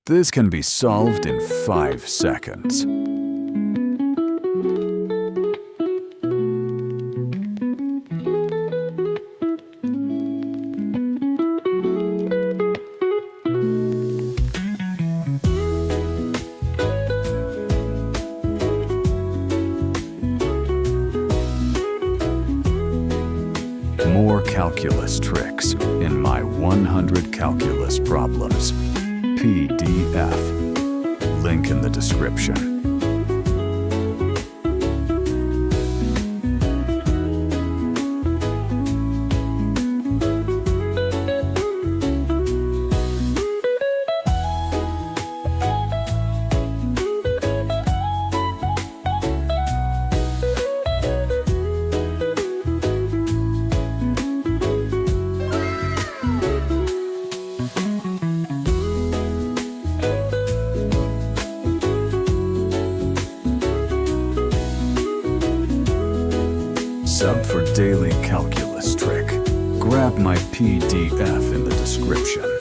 This can be solved in 5 seconds. More calculus tricks in my 100 calculus problems PDF. Link in the description. Sub for daily calculus trick. Grab my PDF in the description.